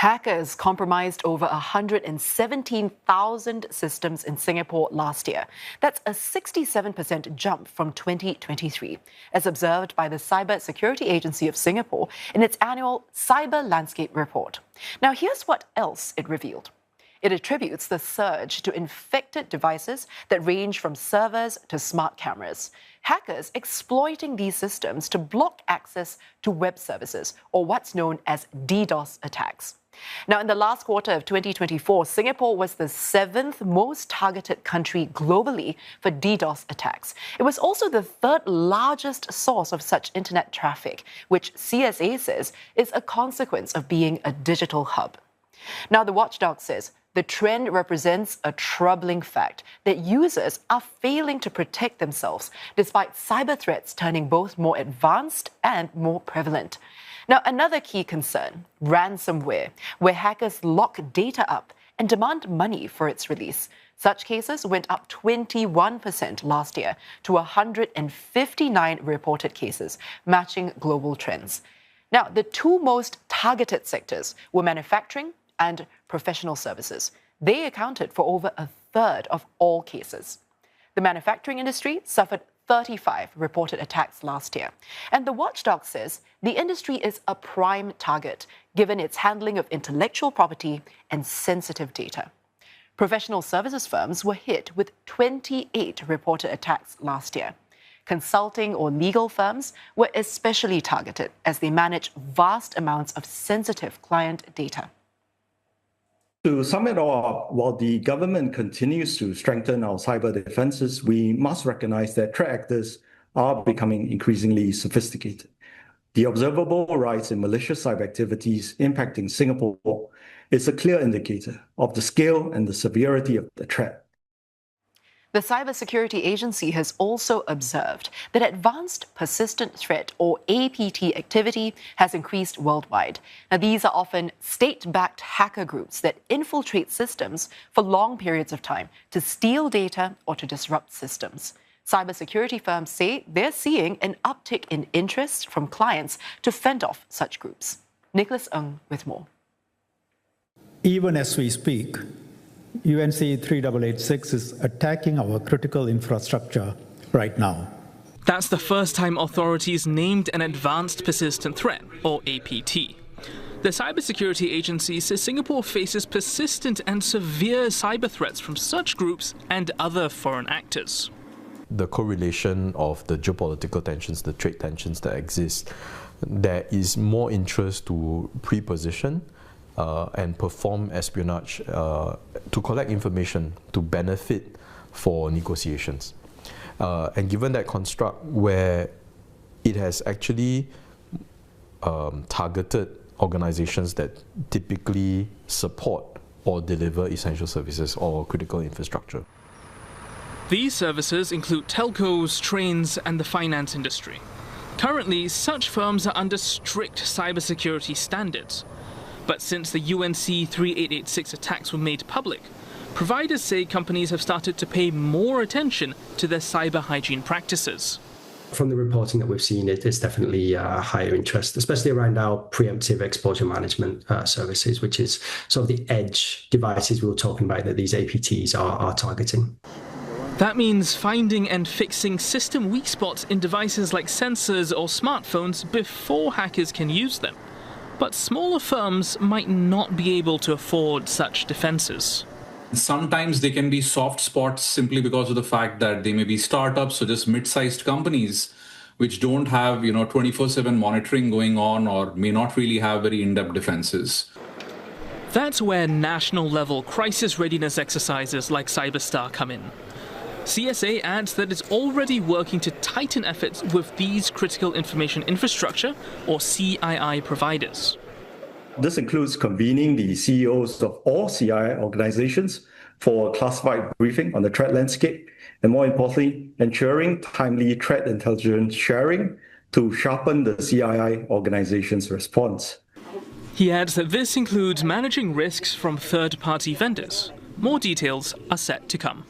Hackers compromised over 117,000 systems in Singapore last year. That's a 67% jump from 2023, as observed by the Cybersecurity Agency of Singapore in its annual Cyber Landscape Report. Now, here's what else it revealed. It attributes the surge to infected devices that range from servers to smart cameras. Hackers exploiting these systems to block access to web services, or what's known as DDoS attacks. Now, in the last quarter of 2024, Singapore was the 7th most targeted country globally for DDoS attacks. It was also the 3rd largest source of such internet traffic, which CSA says is a consequence of being a digital hub. Now, the watchdog says the trend represents a troubling fact that users are failing to protect themselves despite cyber threats turning both more advanced and more prevalent. Now, another key concern, ransomware, where hackers lock data up and demand money for its release. Such cases went up 21% last year to 159 reported cases, matching global trends. Now, the two most targeted sectors were manufacturing and professional services. They accounted for over a third of all cases. The manufacturing industry suffered 35 reported attacks last year. And the watchdog says the industry is a prime target, given its handling of intellectual property and sensitive data. Professional services firms were hit with 28 reported attacks last year. Consulting or legal firms were especially targeted as they manage vast amounts of sensitive client data. To sum it all up, while the government continues to strengthen our cyber defenses, we must recognize that threat actors are becoming increasingly sophisticated. The observable rise in malicious cyber activities impacting Singapore is a clear indicator of the scale and the severity of the threat. The Cybersecurity Agency has also observed that advanced persistent threat, or APT, activity has increased worldwide. Now, these are often state-backed hacker groups that infiltrate systems for long periods of time to steal data or to disrupt systems. Cybersecurity firms say they're seeing an uptick in interest from clients to fend off such groups. Nicolas Ng with more. Even as we speak, UNC 3886 is attacking our critical infrastructure right now. That's the first time authorities named an advanced persistent threat, or APT. The Cybersecurity Agency says Singapore faces persistent and severe cyber threats from such groups and other foreign actors. The correlation of the geopolitical tensions, the trade tensions that exist, there is more interest to pre-position and perform espionage to collect information to benefit for negotiations. And given that construct where it has actually targeted organizations that typically support or deliver essential services or critical infrastructure. These services include telcos, trains, and the finance industry. Currently, such firms are under strict cybersecurity standards. But since the UNC 3886 attacks were made public, providers say companies have started to pay more attention to their cyber hygiene practices. From the reporting that we've seen, it is definitely higher interest, especially around our preemptive exposure management services, which is sort of the edge devices we were talking about that these APTs are targeting. That means finding and fixing system weak spots in devices like sensors or smartphones before hackers can use them. But smaller firms might not be able to afford such defenses. Sometimes they can be soft spots simply because of the fact that they may be startups or just mid-sized companies which don't have 24/7 monitoring going on or may not really have very in-depth defenses. That's where national-level crisis readiness exercises like Cyberstar come in. CSA adds that it's already working to tighten efforts with these critical information infrastructure, or CII, providers. This includes convening the CEOs of all CII organizations for a classified briefing on the threat landscape, and more importantly, ensuring timely threat intelligence sharing to sharpen the CII organization's response. He adds that this includes managing risks from third-party vendors. More details are set to come.